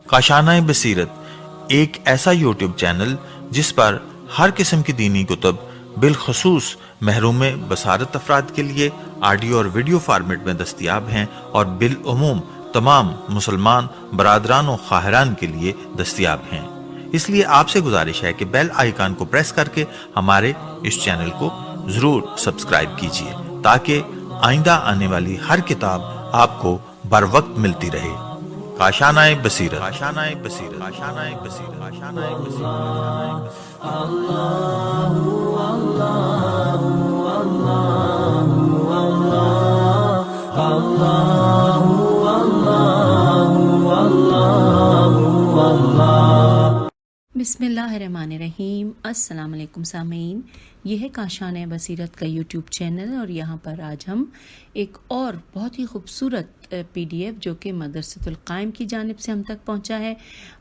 کاشانۂ بصیرت ایک ایسا یوٹیوب چینل جس پر ہر قسم کی دینی کتب بالخصوص محروم بصارت افراد کے لیے آڈیو اور ویڈیو فارمیٹ میں دستیاب ہیں اور بالعموم تمام مسلمان برادران و خواہران کے لیے دستیاب ہیں۔ اس لیے آپ سے گزارش ہے کہ بیل آئیکن کو پریس کر کے ہمارے اس چینل کو ضرور سبسکرائب کیجیے تاکہ آئندہ آنے والی ہر کتاب آپ کو بر وقت ملتی رہے۔ کاشانۂ بصیرت، کاشانۂ بصیرت، کاشانۂ بصیرت، کاشانۂ بصیرت۔ بسم اللہ الرحمن الرحیم۔ السلام علیکم سامعین، یہ ہے کاشانۂ بصیرت کا یوٹیوب چینل اور یہاں پر آج ہم ایک اور بہت ہی خوبصورت پی ڈی ایف جو کہ مدرسۃ القائم کی جانب سے ہم تک پہنچا ہے،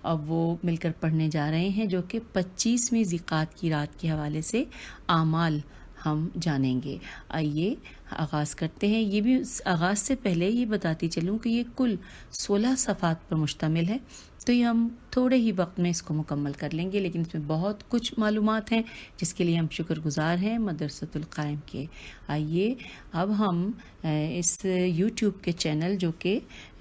اب وہ مل کر پڑھنے جا رہے ہیں، جو کہ 25ویں ذیقات کی رات کے حوالے سے اعمال ہم جانیں گے۔ آئیے آغاز کرتے ہیں۔ یہ بھی آغاز سے پہلے یہ بتاتی چلوں کہ یہ کل 16 صفحات پر مشتمل ہے، تو یہ ہم تھوڑے ہی وقت میں اس کو مکمل کر لیں گے، لیکن اس میں بہت کچھ معلومات ہیں جس کے لیے ہم شکر گزار ہیں مدرسۃ القائم کے۔ آئیے اب ہم اس یوٹیوب کے چینل جو کہ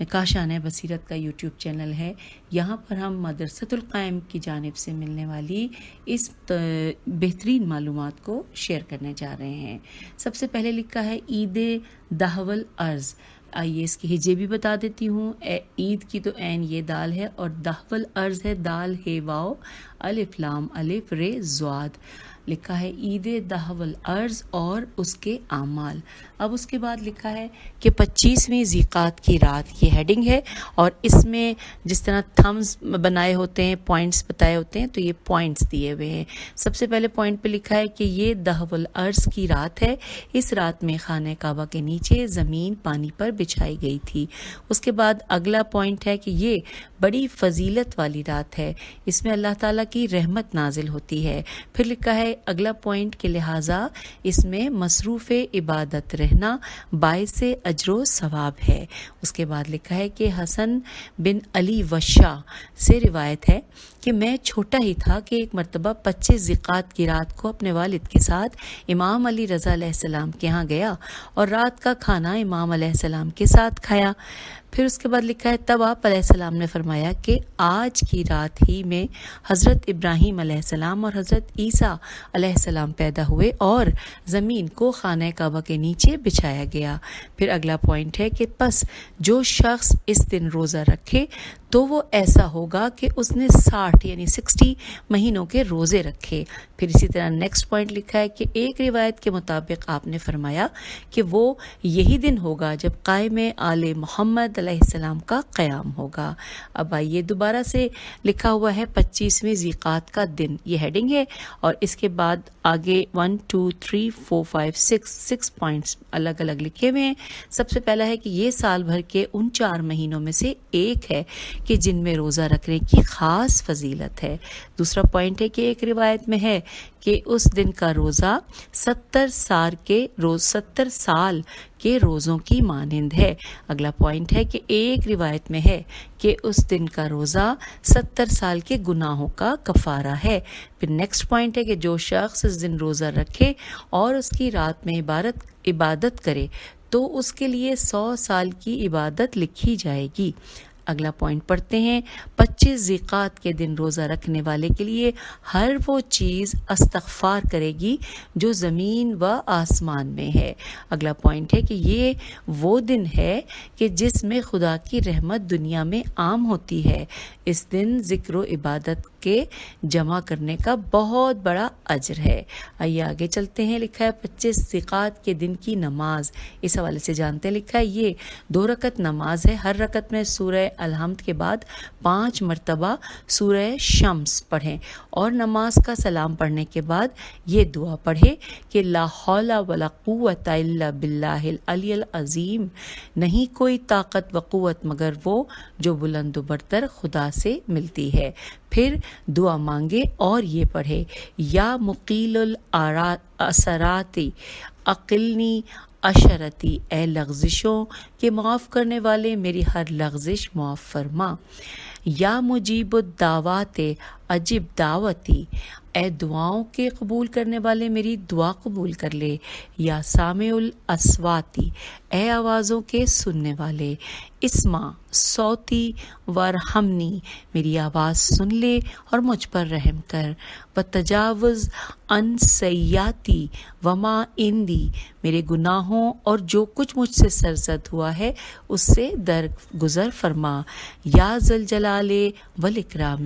کاشانۂ بصیرت کا یوٹیوب چینل ہے، یہاں پر ہم مدرسۃ القائم کی جانب سے ملنے والی اس بہترین معلومات کو شیئر کرنے جا رہے ہیں۔ سب سے پہلے لکھا ہے عید دہو الارض۔ آئیے اس کی ہجے بھی بتا دیتی ہوں۔ عید کی تو عین یہ دال ہے اور دہو الارض ہے دال ہے واو الف لام الف رے ضاد۔ لکھا ہے عید دہو الارض اور اس کے اعمال۔ اب اس کے بعد لکھا ہے کہ 25ویں ذیقات کی رات، یہ ہیڈنگ ہے، اور اس میں جس طرح تھمز بنائے ہوتے ہیں، پوائنٹس بتائے ہوتے ہیں، تو یہ پوائنٹس دیے ہوئے ہیں۔ سب سے پہلے پوائنٹ پہ لکھا ہے کہ یہ دہو الارض کی رات ہے، اس رات میں خانہ کعبہ کے نیچے زمین پانی پر بچھائی گئی تھی۔ اس کے بعد اگلا پوائنٹ ہے کہ یہ بڑی فضیلت والی رات ہے، اس میں اللہ تعالیٰ کی رحمت نازل ہوتی ہے۔ پھر لکھا ہے اگلا پوائنٹ کے لہٰذا اس میں مصروف عبادت رہنا باعث اجر و ثواب ہے۔ اس کے بعد لکھا ہے کہ حسن بن علی وشا سے روایت ہے کہ میں چھوٹا ہی تھا کہ ایک مرتبہ 25 ذیقات کی رات کو اپنے والد کے ساتھ امام علی رضا علیہ السلام کے ہاں گیا اور رات کا کھانا امام علیہ السلام کے ساتھ کھایا۔ پھر اس کے بعد لکھا ہے تب آپ علیہ السلام نے فرمایا کہ آج کی رات ہی میں حضرت ابراہیم علیہ السلام اور حضرت عیسیٰ علیہ السلام پیدا ہوئے اور زمین کو خانہ کعبہ کے نیچے بچھایا گیا۔ پھر اگلا پوائنٹ ہے کہ پس جو شخص اس دن روزہ رکھے تو وہ ایسا ہوگا کہ اس نے 60 یعنی 60 مہینوں کے روزے رکھے۔ پھر اسی طرح نیکسٹ پوائنٹ لکھا ہے کہ ایک روایت کے مطابق آپ نے فرمایا کہ وہ یہی دن ہوگا جب قائم آل محمد علیہ السلام کا قیام ہوگا۔ اب آئیے دوبارہ سے لکھا ہوا ہے 25ویں ذیقات کا دن، یہ ہیڈنگ ہے، اور اس کے بعد آگے 1 2 3 4 5 6 پوائنٹس الگ الگ لکھے ہوئے ہیں۔ سب سے پہلا ہے کہ یہ سال بھر کے ان 4 مہینوں میں سے ایک ہے کہ جن میں روزہ رکھنے کی خاص فضیلت ہے۔ دوسرا پوائنٹ ہے کہ ایک روایت میں ہے کہ اس دن کا روزہ 70 سال کے روزوں کی مانند ہے۔ اگلا پوائنٹ ہے کہ ایک روایت میں ہے کہ اس دن کا روزہ 70 سال کے گناہوں کا کفارہ ہے۔ پھر نیکسٹ پوائنٹ ہے کہ جو شخص اس دن روزہ رکھے اور اس کی رات میں عبادت کرے تو اس کے لیے 100 سال کی عبادت لکھی جائے گی۔ اگلا پوائنٹ پڑھتے ہیں 25 ذیقات کے دن روزہ رکھنے والے کے لیے ہر وہ چیز استغفار کرے گی جو زمین و آسمان میں ہے۔ اگلا پوائنٹ ہے کہ یہ وہ دن ہے کہ جس میں خدا کی رحمت دنیا میں عام ہوتی ہے۔ اس دن ذکر و عبادت کے جمع کرنے کا بہت بڑا اجر ہے۔ آئیے آگے چلتے ہیں۔ لکھا ہے 25 ذیقات کے دن کی نماز، اس حوالے سے جانتے ہیں۔ لکھا ہے یہ 2 رکعت نماز ہے، ہر رکعت میں سورہ الحمد کے بعد 5 مرتبہ سورہ شمس پڑھیں اور نماز کا سلام پڑھنے کے بعد یہ دعا پڑھے کہ لا حول ولا قوت الا باللہ العلی العظیم، نہیں کوئی طاقت و قوت مگر وہ جو بلند و برتر خدا سے ملتی ہے۔ پھر دعا مانگے اور یہ پڑھے یا مقیل الاسرات اقلنی اشرتی، اے لغزشوں کے معاف کرنے والے میری ہر لغزش معاف فرما۔ یا مجیب الدعوات عجب دعوتی، اے دعاؤں کے قبول کرنے والے میری دعا قبول کر لے۔ یا سامع الاصواتی، اے آوازوں کے سننے والے، اسمع صوتی ورحمنی، میری آواز سن لے اور مجھ پر رحم کر۔ وتجاوز عن سیئاتی وما عندی، میرے گناہوں اور جو کچھ مجھ سے سرزد ہوا ہے اس سے درگزر فرما۔ یا ذوالجلال والاکرام،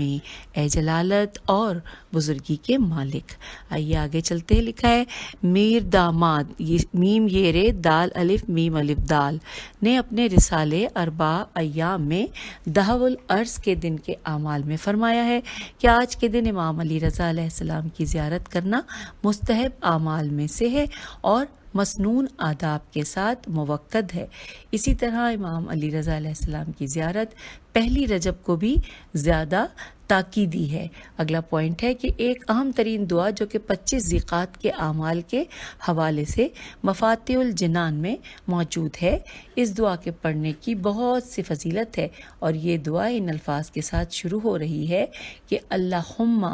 اے جلالت اور بزرگی کے مالک۔ آئیے آگے چلتے ہیں، لکھا ہے میر داماد، میم یرے دال الف میم الف دال نے اپنے رسالے اربع ایام میں دہو الارض کے دن کے اعمال میں فرمایا ہے کہ آج کے دن امام علی رضا علیہ السلام کی زیارت کرنا مستحب اعمال میں سے ہے اور مسنون آداب کے ساتھ موقت ہے۔ اسی طرح امام علی رضا علیہ السلام کی زیارت پہلی رجب کو بھی زیادہ تاکیدی ہے۔ اگلا پوائنٹ ہے کہ ایک اہم ترین دعا جو کہ 25 ذیقات کے اعمال کے حوالے سے مفاتیح الجنان میں موجود ہے، اس دعا کے پڑھنے کی بہت سی فضیلت ہے، اور یہ دعا ان الفاظ کے ساتھ شروع ہو رہی ہے کہ اللہم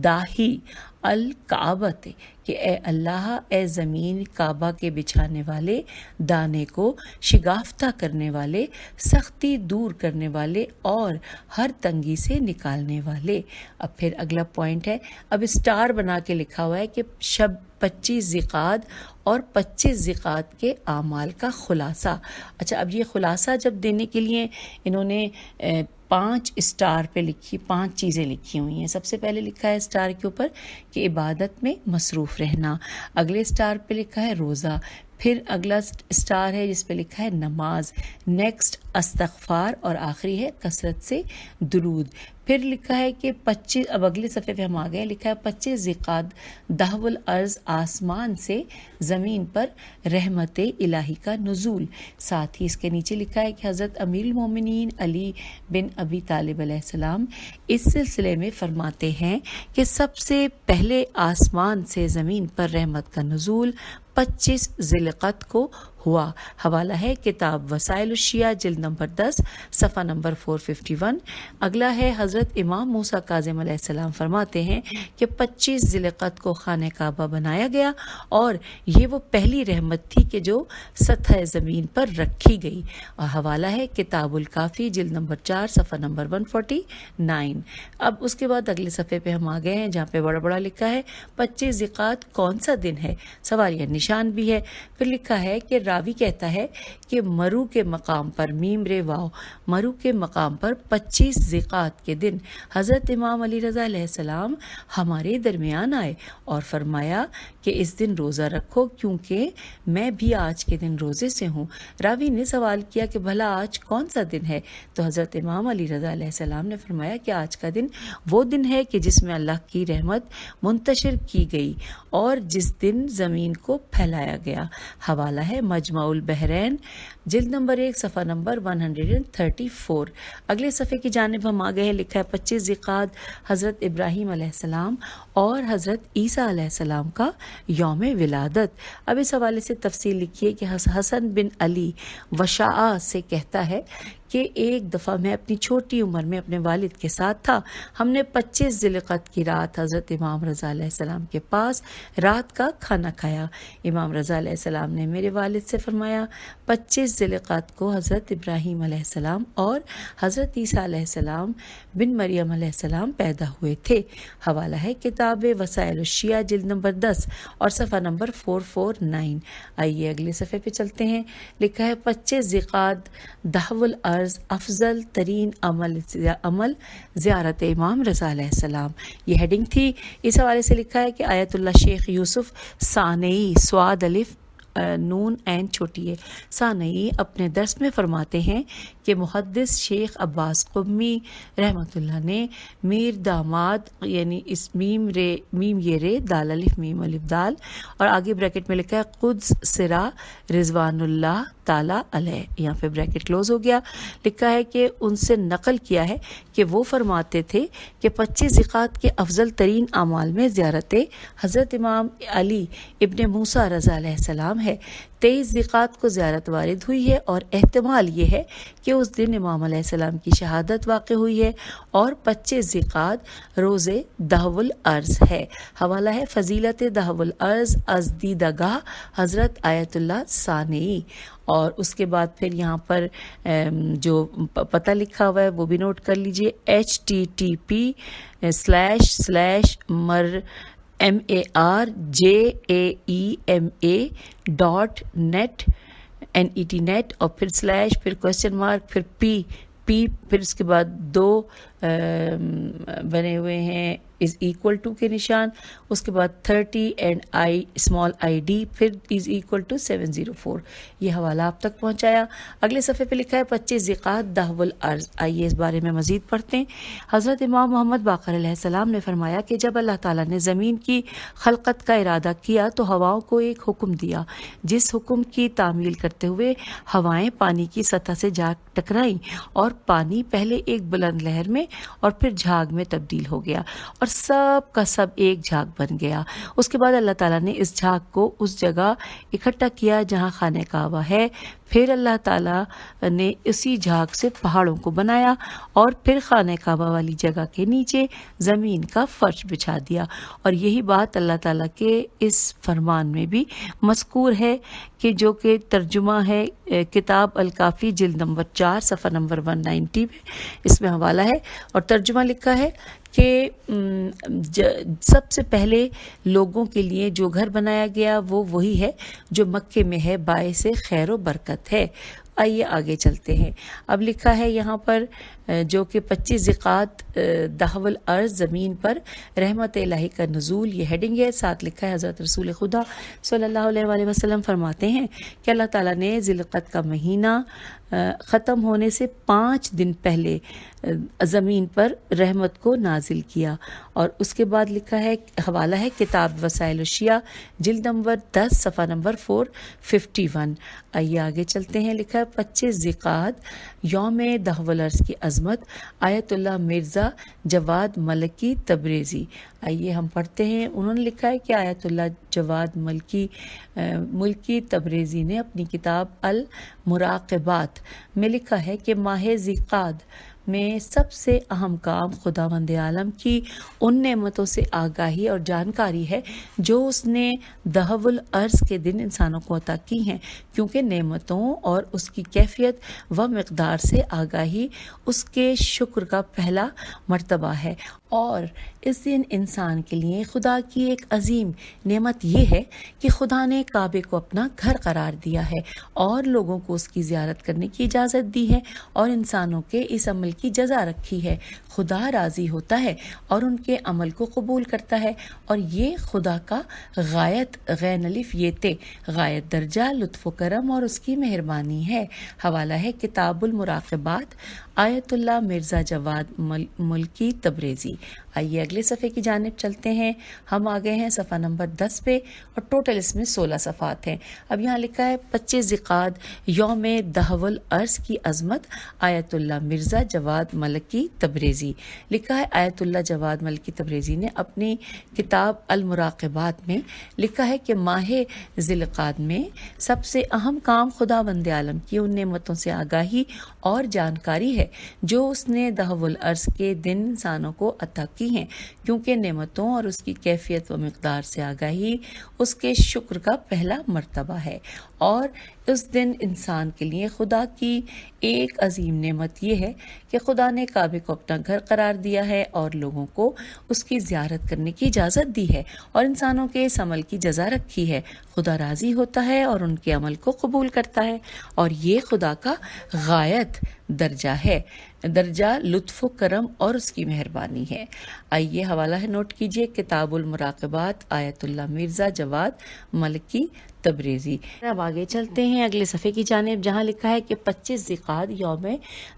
داہی الکعبۃ، کہ اے اللہ، اے زمین کعبہ کے بچھانے والے، دانے کو شگافتہ کرنے والے، سختی دور کرنے والے اور ہر تنگی سے نکالنے والے۔ اب پھر اگلا پوائنٹ ہے، اب اسٹار بنا کے لکھا ہوا ہے کہ شب 25 ذیقعد اور 25 ذیقعد کے اعمال کا خلاصہ۔ اچھا، اب یہ خلاصہ جب دینے کے لیے انہوں نے 5 اسٹار پہ لکھی، 5 چیزیں لکھی ہوئی ہیں۔ سب سے پہلے لکھا ہے اسٹار کے اوپر کہ عبادت میں مصروف رہنا، اگلے اسٹار پہ لکھا ہے روزہ، پھر اگلا اسٹار ہے جس پہ لکھا ہے نماز، نیکسٹ استغفار، اور آخری ہے کثرت سے درود۔ پھر لکھا ہے کہ 25، اب اگلے صفحے پہ ہم آ گئے، لکھا ہے 25 ذیقعد دہو الارض، آسمان سے زمین پر رحمت الہی کا نزول۔ ساتھ ہی اس کے نیچے لکھا ہے کہ حضرت امیر المومنین علی بن ابی طالب علیہ السلام اس سلسلے میں فرماتے ہیں کہ سب سے پہلے آسمان سے زمین پر رحمت کا نزول 25 ذی القعدہ کو ہوا۔ حوالہ ہے کتاب وسائل الشیعہ جلد نمبر 10 صفحہ نمبر 451۔ اگلا ہے حضرت امام موسیٰ کاظم علیہ السلام فرماتے ہیں کہ 25 ذی القعدہ کو خانہ کعبہ بنایا گیا، اور یہ وہ پہلی رحمت تھی کہ جو سطح زمین پر رکھی گئی۔ اور حوالہ ہے کتاب الکافی جلد نمبر 4 صفحہ نمبر 149۔ اب اس کے بعد اگلے صفحے پہ ہم آ گئے ہیں جہاں پہ بڑا بڑا لکھا ہے 25 ذیقعدہ کون سا دن ہے، سوالیہ نشان بھی ہے۔ پھر لکھا ہے کہ راوی کہتا ہے کہ مرو کے مقام پر، میم رے واو، مرو کے مقام پر 25 ذیقعدہ کے دن حضرت امام علی رضا علیہ السلام ہمارے درمیان آئے اور فرمایا کہ اس دن روزہ رکھو کیونکہ میں بھی آج کے دن روزے سے ہوں۔ راوی نے سوال کیا کہ بھلا آج کون سا دن ہے؟ تو حضرت امام علی رضا علیہ السلام نے فرمایا کہ آج کا دن وہ دن ہے کہ جس میں اللہ کی رحمت منتشر کی گئی اور جس دن زمین کو پھیلایا گیا۔ حوالہ ہے مجمع البحرین جلد نمبر 1 صفحہ نمبر 134۔ اگلے صفحے کی جانب ہم آ گئے ہیں، لکھا ہے 25 ذیقعدہ حضرت ابراہیم علیہ السلام اور حضرت عیسیٰ علیہ السلام کا یوم ولادت۔ اب اس حوالے سے تفصیل لکھیے کہ حسن بن علی وشاء سے کہتا ہے کہ ایک دفعہ میں اپنی چھوٹی عمر میں اپنے والد کے ساتھ تھا، ہم نے 25 ذی القعدہ کی رات حضرت امام رضا علیہ السلام کے پاس رات کا کھانا کھایا۔ امام رضا علیہ السلام نے میرے والد سے فرمایا 25 ذی القعدہ کو حضرت ابراہیم علیہ السلام اور حضرت عیسیٰ علیہ السلام بن مریم علیہ السلام پیدا ہوئے تھے۔ حوالہ ہے کتاب وسائل الشیعہ جلد نمبر 10 اور صفحہ نمبر 449۔ آئیے اگلے صفحے پہ چلتے ہیں، لکھا ہے 25 ذیقعدہ دہو الارض افضل ترین عمل زیارت امام رضا علیہ السلام، یہ ہیڈنگ تھی۔ اس حوالے سے لکھا ہے کہ آیت اللہ شیخ یوسف ثانئی سواد الف نون عین چھوٹی ہے ثانئی اپنے درس میں فرماتے ہیں کہ محدث شیخ عباس قمی رحمۃ اللہ نے میر داماد یعنی اس میم یہ رے دال الف میم الف دال اور آگے بریکٹ میں لکھا ہے قدس سرا رضوان اللہ تعالی علیہ، یہاں پہ بریکٹ کلوز ہو گیا، لکھا ہے کہ ان سے نقل کیا ہے کہ وہ فرماتے تھے کہ 25 ذیقعدہ کے افضل ترین اعمال میں زیارت حضرت امام علی ابن موسیٰ رضا علیہ السلام ہے 23 ذیقعد کو زیارت وارد ہوئی ہے اور احتمال یہ ہے کہ اس دن امام علیہ السلام کی شہادت واقع ہوئی ہے اور 25 ذیقعد روز دہو الارض ہے۔ حوالہ ہے فضیلت دہو الارض از دیدگاہ حضرت آیت اللہ ثانوی۔ اور اس کے بعد پھر یہاں پر جو پتہ لکھا ہوا ہے وہ بھی نوٹ کر لیجئے http://marjaema.net اور پھر سلیش پھر کوشچن مارک پھر پی پھر اس کے بعد 2 بنے ہوئے ہیں از ایکول ٹو کے نشان، اس کے بعد 30 and I small I D پھر از ایکول ٹو 704۔ یہ حوالہ آپ تک پہنچایا۔ اگلے صفحے پہ لکھا ہے 25 ذیقعد دہو الارض۔ آئیے اس بارے میں مزید پڑھتے ہیں۔ حضرت امام محمد باقر علیہ السلام نے فرمایا کہ جب اللہ تعالیٰ نے زمین کی خلقت کا ارادہ کیا تو ہواؤں کو ایک حکم دیا، جس حکم کی تعمیل کرتے ہوئے ہوائیں پانی کی سطح سے جا ٹکرائیں اور پانی پہلے ایک بلند لہر میں اور پھر جھاگ میں تبدیل ہو گیا اور سب کا سب ایک جھاگ بن گیا۔ اس کے بعد اللہ تعالیٰ نے اس جھاگ کو اس جگہ اکٹھا کیا جہاں خانہ کعبہ ہے، پھر اللہ تعالیٰ نے اسی جھاگ سے پہاڑوں کو بنایا اور پھر خانہ کعبہ والی جگہ کے نیچے زمین کا فرش بچھا دیا۔ اور یہی بات اللہ تعالیٰ کے اس فرمان میں بھی مذکور ہے کہ جو کہ ترجمہ ہے کتاب الکافی جلد نمبر 4 صفحہ نمبر 190 میں، اس میں حوالہ ہے اور ترجمہ لکھا ہے کہ سب سے پہلے لوگوں کے لیے جو گھر بنایا گیا وہ وہی ہے جو مکے میں ہے، باعث خیر و برکت ہے۔ آئیے آگے چلتے ہیں۔ اب لکھا ہے یہاں پر جو کہ 25 ذیقعد دہو الارض زمین پر رحمت الہی کا نزول، یہ ہیڈنگ ہے۔ ساتھ لکھا ہے حضرت رسول خدا صلی اللہ علیہ وآلہ وسلم فرماتے ہیں کہ اللہ تعالیٰ نے ذی القعدہ کا مہینہ ختم ہونے سے 5 دن پہلے زمین پر رحمت کو نازل کیا۔ اور اس کے بعد لکھا ہے حوالہ ہے کتاب وسائل الشیعہ جلد نمبر 10 صفحہ نمبر 451۔ آئیے آگے چلتے ہیں۔ لکھا ہے 25 ذیقعد یوم دہو الارض کی عظمت آیت اللہ مرزا جواد ملکی تبریزی۔ آئیے ہم پڑھتے ہیں۔ انہوں نے لکھا ہے کہ آیت اللہ جواد ملکی تبریزی نے اپنی کتاب المراقبات میں لکھا ہے کہ ماہ ذیقعد میں سب سے اہم کام خداوند عالم کی ان نعمتوں سے آگاہی اور جانکاری ہے جو اس نے دہو الارض کے دن انسانوں کو عطا کی ہیں، کیونکہ نعمتوں اور اس کی کیفیت و مقدار سے آگاہی اس کے شکر کا پہلا مرتبہ ہے۔ اور اس دن انسان کے لیے خدا کی ایک عظیم نعمت یہ ہے کہ خدا نے کعبے کو اپنا گھر قرار دیا ہے اور لوگوں کو اس کی زیارت کرنے کی اجازت دی ہے اور انسانوں کے اس عمل کی جزا رکھی ہے۔ خدا راضی ہوتا ہے اور ان کے عمل کو قبول کرتا ہے، اور یہ خدا کا غایت غین الف یہ تے غایت درجہ لطف و کرم اور اس کی مہربانی ہے۔ حوالہ ہے کتاب المراقبات آیت اللہ مرزا جواد ملکی تبریزی۔ آئیے اگلے صفحے کی جانب چلتے ہیں۔ ہم آ گئے ہیں صفحہ نمبر 10 پہ اور ٹوٹل اس میں 16 صفحات ہیں۔ اب یہاں لکھا ہے 25 ذیقعد یوم دہو الارض کی عظمت آیت اللہ مرزا جواد ملکی تبریزی۔ لکھا ہے آیت اللہ جواد ملکی تبریزی نے اپنی کتاب المراقبات میں لکھا ہے کہ ماہ ذی القعدہ میں سب سے اہم کام خداوند عالم کی ان نعمتوں سے آگاہی اور جانکاری ہے جو اس نے دہو الارض کے دن انسانوں کو عطا کی ہیں، کیونکہ نعمتوں اور اس کی کیفیت و مقدار سے آگاہی اس کے شکر کا پہلا مرتبہ ہے۔ اور اس دن انسان کے لیے خدا کی ایک عظیم نعمت یہ ہے کہ خدا نے کعبے کو اپنا گھر قرار دیا ہے اور لوگوں کو اس کی زیارت کرنے کی اجازت دی ہے اور انسانوں کے اس عمل کی جزا رکھی ہے۔ خدا راضی ہوتا ہے اور ان کے عمل کو قبول کرتا ہے، اور یہ خدا کا غایت درجہ ہے، درجہ لطف و کرم اور اس کی مہربانی ہے۔ آئیے حوالہ ہے نوٹ کیجئے کتاب المراقبات آیت اللہ مرزا جواد ملکی تبریزی۔ اب آگے چلتے ہیں اگلے صفحے کی جانب، جہاں لکھا ہے کہ 25 ذیقعد یوم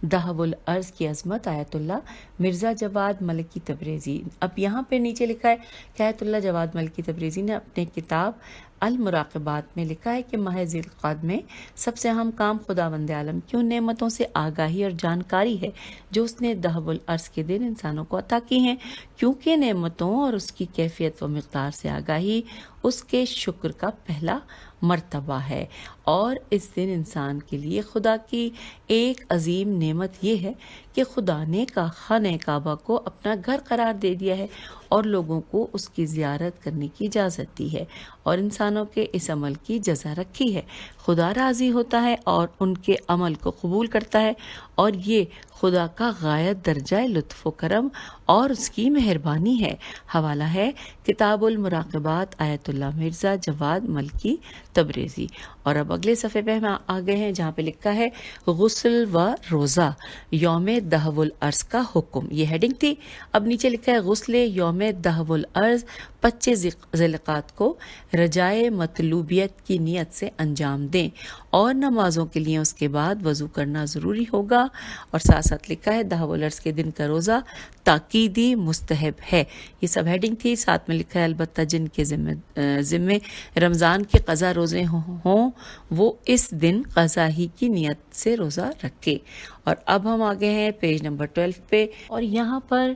دہو الارض کی عظمت آیت اللہ مرزا جواد ملکی تبریزی۔ اب یہاں پہ نیچے لکھا ہے کہ آیت اللہ جواد ملکی تبریزی نے اپنے کتاب المراقبات میں لکھا ہے کہ ماہ ذی القعدہ میں سب سے اہم کام خداوند عالم کی ان نعمتوں سے آگاہی اور جانکاری ہے جو اس نے دہو الارض کے دن انسانوں کو عطا کی ہیں، کیونکہ نعمتوں اور اس کی کیفیت و مقدار سے آگاہی اس کے شکر کا پہلا مرتبہ ہے، اور اس دن انسان کے لیے خدا کی ایک عظیم نعمت یہ ہے کہ خدا نے خانہ کعبہ کو اپنا گھر قرار دے دیا ہے اور لوگوں کو اس کی زیارت کرنے کی اجازت دی ہے، اور انسانوں کے اس عمل کی جزا رکھی ہے۔ خدا راضی ہوتا ہے اور ان کے عمل کو قبول کرتا ہے، اور یہ خدا کا غایت درجہ لطف و کرم اور اس کی مہربانی ہے۔ حوالہ ہے کتاب المراقبات آیت اللہ مرزا جواد ملکی تبریزی۔ اور اب اگلے صفحے پہ ہم آ گئے ہیں جہاں پہ لکھا ہے غسل و روزہ یوم دہو الارض کا حکم، یہ ہیڈنگ تھی۔ اب نیچے لکھا ہے غسل یوم دہو الارض 25 ذی القعدہ کو رجائے مطلوبیت کی نیت سے انجام دیں، اور نمازوں کے لیے اس کے بعد وضو کرنا ضروری ہوگا۔ اور ساتھ ساتھ لکھا ہے دہو الارض کے دن کا روزہ تاکیدی مستحب ہے، یہ سب ہیڈنگ تھی۔ ساتھ میں لکھا ہے البتہ جن کے ذمے رمضان کے قضا روزے ہوں وہ اس دن قضا ہی کی نیت سے روزہ رکھے۔ اور اب ہم آگے ہیں پیج نمبر 12 پہ، اور یہاں پر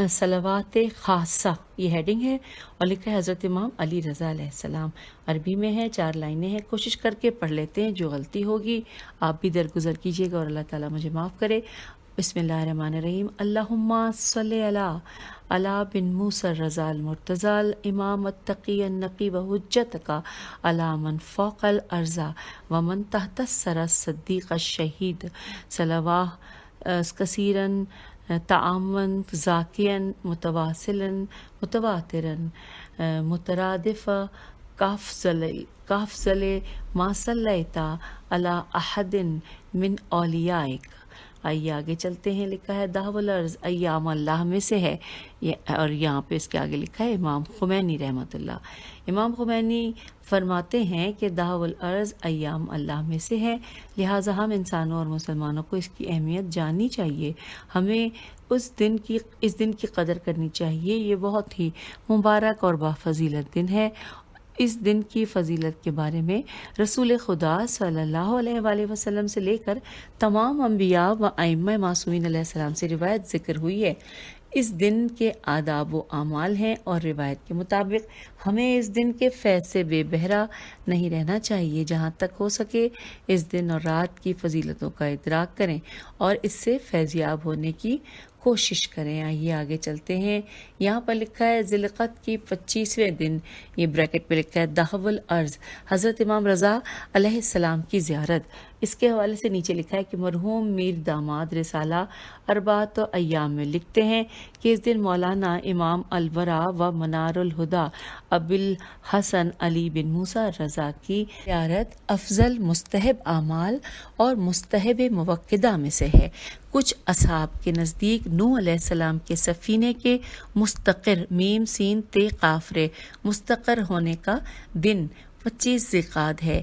صلوات خاصہ یہ ہیڈنگ ہے، اور لکھا ہے حضرت امام علی رضا علیہ السلام۔ عربی میں ہے، 4 لائنیں ہیں، کوشش کر کے پڑھ لیتے ہیں، جو غلطی ہوگی آپ بھی درگزر کیجیے گا اور اللہ تعالیٰ مجھے معاف کرے۔ بسم اللہ الرحمن الرحیم۔ اللہم صلی علی بن موسیٰ الرضا المرتضی الامام التقی النقی وحجتک علی من فوق الارض ومن تحت الثری الصدیق الشہید صلوات کثیرا تعامن ذاکیا متواصلا متواترا مترادف کافضل ما صلیت علی احد من اولیائک۔ آئیے آگے چلتے ہیں، لکھا ہے دہو الارض ایام اللہ میں سے ہے، اور یہاں پہ اس کے آگے لکھا ہے امام خمینی رحمۃ اللہ۔ امام خمینی فرماتے ہیں کہ دہو الارض ایام اللہ میں سے ہے، لہٰذا ہم انسانوں اور مسلمانوں کو اس کی اہمیت جاننی چاہیے، ہمیں اس دن کی قدر کرنی چاہیے۔ یہ بہت ہی مبارک اور بافضیلت دن ہے۔ اس دن کی فضیلت کے بارے میں رسول خدا صلی اللہ علیہ وآلہ وسلم سے لے کر تمام انبیاء و ائمہ معصومین علیہ السلام سے روایت ذکر ہوئی ہے۔ اس دن کے آداب و اعمال ہیں، اور روایت کے مطابق ہمیں اس دن کے فیض سے بے بہرا نہیں رہنا چاہیے، جہاں تک ہو سکے اس دن اور رات کی فضیلتوں کا ادراک کریں اور اس سے فیضیاب ہونے کی کوشش کریں۔ آئیے آگے چلتے ہیں، یہاں پر لکھا ہے ذی القعدہ کی 25ویں دن، یہ بریکٹ پہ لکھا ہے دہو الارض حضرت امام رضا علیہ السلام کی زیارت۔ اس کے حوالے سے نیچے لکھا ہے کہ مرحوم میر داماد رسالہ اربعۃ ایام میں لکھتے ہیں کہ اس دن مولانا امام الورا و منار الہدا ابو الحسن علی بن موسیٰ رضا کی زیارت افضل مستحب اعمال اور مستحب موقدہ میں سے ہے۔ کچھ اصحاب کے نزدیک نوح علیہ السلام کے سفینے کے مستقر میم سین تے قافرے مستقر ہونے کا دن 25 ذی القعدہ ہے،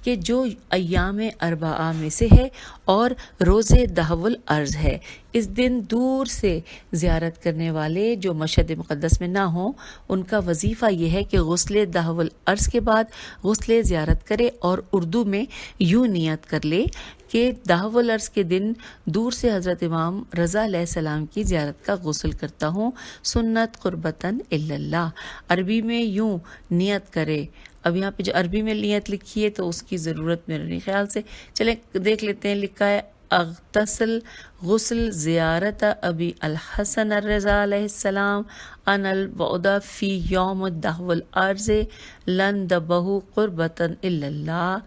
کہ جو ایام اربعہ میں سے ہے اور روز دہو الارض ہے۔ اس دن دور سے زیارت کرنے والے جو مشہد مقدس میں نہ ہوں، ان کا وظیفہ یہ ہے کہ غسل دہو الارض کے بعد غسل زیارت کرے، اور اردو میں یوں نیت کر لے کہ دہو الارض کے دن دور سے حضرت امام رضا علیہ السلام کی زیارت کا غسل کرتا ہوں، سنت قربتاً الا اللہ۔ عربی میں یوں نیت کرے۔ اب یہاں پہ جو عربی میں نیت لکھی ہے تو اس کی ضرورت میرے خیال سے، چلیں دیکھ لیتے ہیں۔ لکھا ہے اغتسل غسل زیارت ابی الحسن الرضا علیہ السلام ان البعد فی یوم دہو الارض لن دبہ قربتاً الا اللہ۔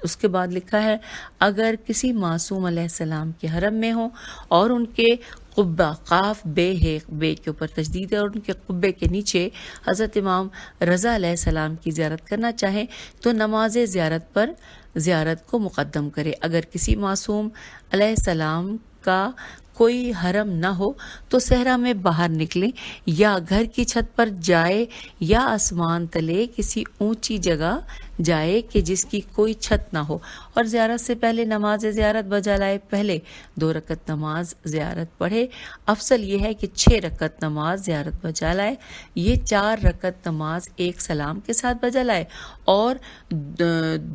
اس کے بعد لکھا ہے اگر کسی معصوم علیہ السلام کے حرم میں ہوں اور ان کے قبہ قاف بے ہے، بے کے اوپر تشدید ہے، اور ان کے قبے کے نیچے حضرت امام رضا علیہ السلام کی زیارت کرنا چاہیں تو نماز زیارت پر زیارت کو مقدم کرے۔ اگر کسی معصوم علیہ السلام کا کوئی حرم نہ ہو تو صحرا میں باہر نکلیں یا گھر کی چھت پر جائے یا آسمان تلے کسی اونچی جگہ جائے کہ جس کی کوئی چھت نہ ہو، اور زیارت سے پہلے نماز زیارت بجا لائے۔ پہلے 2 رکعت نماز زیارت پڑھے، افضل یہ ہے کہ 6 رکعت نماز زیارت بجا لائے، یہ 4 رکعت نماز ایک سلام کے ساتھ بجا لائے، اور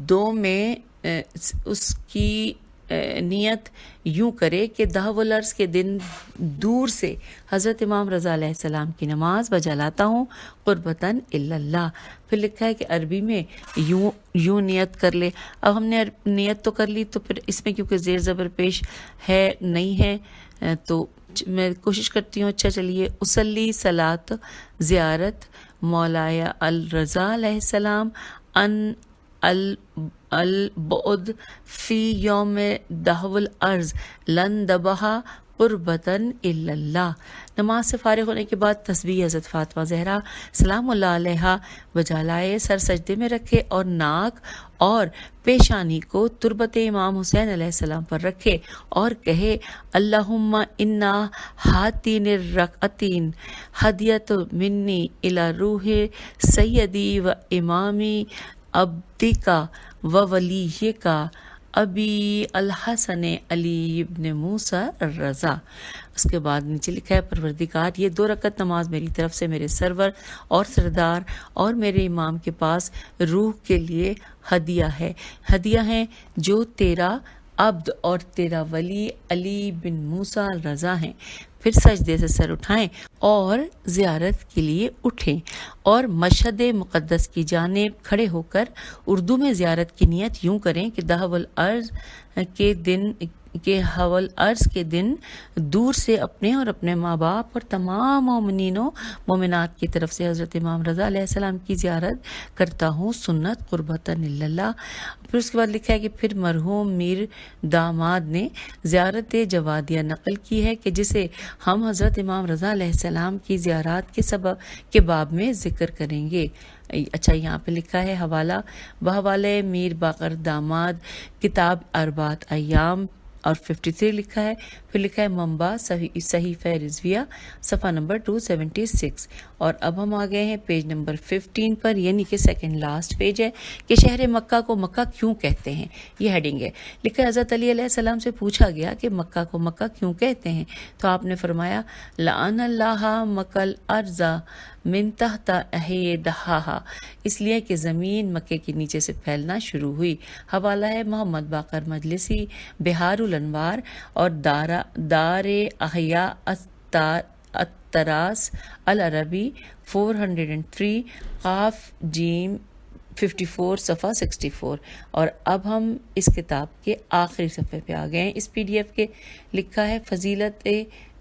2 میں اس کی نیت یوں کرے کہ دہو العرض کے دن دور سے حضرت امام رضا علیہ السلام کی نماز بجا لاتا ہوں قربتاً اللہ. پھر لکھا ہے کہ عربی میں یوں نیت کر لے. اب ہم نے نیت تو کر لی، تو پھر اس میں کیونکہ زیر زبر پیش ہے نہیں ہے تو میں کوشش کرتی ہوں. اچھا چلیے، اصلی صلاۃ زیارت مولایا الرضا علیہ السلام ان البعد فی یوم دہو الارض لن دبہا قربتاً اللہ. نماز سے فارغ ہونے کے بعد تسبیح حضرت فاطمہ زہرا سلام اللہ علیہا بجا لائے، سر سجدے میں رکھے اور ناک اور پیشانی کو تربت امام حسین علیہ السلام پر رکھے اور کہے اللہم انا ہاتین الرکعتین ہدیت منی الی روح سیدی و امامی عبدکا و ولیکا ابی الحسن علی ابن موسیٰ الرضا. اس کے بعد نیچے لکھا ہے پروردگار، یہ 2 رکعت نماز میری طرف سے میرے سرور اور سردار اور میرے امام کے پاس روح کے لیے ہدیہ ہیں جو تیرا عبد اور تیرا ولی علی بن موسیٰ الرضا ہیں. پھر سجدے سے سر اٹھائیں اور زیارت کے لیے اٹھیں اور مشہد مقدس کی جانب کھڑے ہو کر اردو میں زیارت کی نیت یوں کریں کہ دہو الارض کے دن دور سے اپنے اور اپنے ماں باپ اور تمام مومنین و مومنات کی طرف سے حضرت امام رضا علیہ السلام کی زیارت کرتا ہوں سنت قربتاً اللہ. پھر اس کے بعد لکھا ہے کہ پھر مرحوم میر داماد نے زیارت جوادیہ نقل کی ہے کہ جسے ہم حضرت امام رضا علیہ السلام کی زیارات کے باب میں ذکر کریں گے. اچھا، یہاں پہ لکھا ہے حوالہ بحوالے میر باقر داماد کتاب اربعۃ ایام اور 53 لکھا ہے. پھر لکھا ہے منبع صحیفہ رضویہ صفحہ نمبر 276. اور اب ہم آ گئے ہیں پیج نمبر 15 پر، یعنی کہ سیکنڈ لاسٹ پیج ہے کہ شہر مکہ کو مکہ کیوں کہتے ہیں. یہ ہیڈنگ ہے. لکھا ہے حضرت علی علیہ السلام سے پوچھا گیا کہ مکہ کو مکہ کیوں کہتے ہیں، تو آپ نے فرمایا لعن اللہ مکہ الارض من تحت اہیدہا، اس لیے کہ زمین مکے کے نیچے سے پھیلنا شروع ہوئی. حوالہ ہے محمد باقر مجلسی بہار الانوار اور دار احیاء التراث العربی 403 قاف جیم 54 صفحہ 64. اور اب ہم اس کتاب کے آخری صفحے پہ آ گئے ہیں. اس PDF کے لکھا ہے فضیلت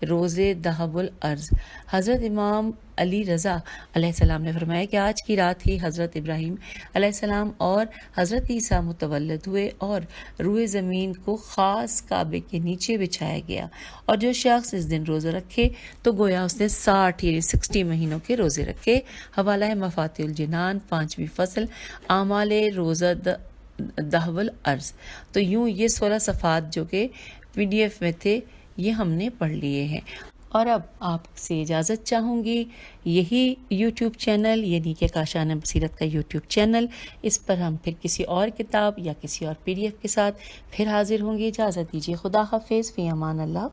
روزے دہو الارض. حضرت امام علی رضا علیہ السلام نے فرمایا کہ آج کی رات ہی حضرت ابراہیم علیہ السلام اور حضرت عیسیٰ متولد ہوئے اور روئے زمین کو خاص کعبے کے نیچے بچھایا گیا، اور جو شخص اس دن روزہ رکھے تو گویا اس نے 60 مہینوں کے روزے رکھے. حوالہ ہے مفاتیح الجنان 5ویں فصل اعمال روزہ دہو الارض. تو یوں یہ 16 صفحات جو کہ PDF میں تھے یہ ہم نے پڑھ لیے ہیں. اور اب آپ سے اجازت چاہوں گی. یہی YouTube چینل یعنی کہ کاشانہ بصیرت کا YouTube چینل، اس پر ہم پھر کسی اور کتاب یا کسی اور PDF کے ساتھ پھر حاضر ہوں گی. اجازت دیجیے. خدا حافظ. فی امان اللہ.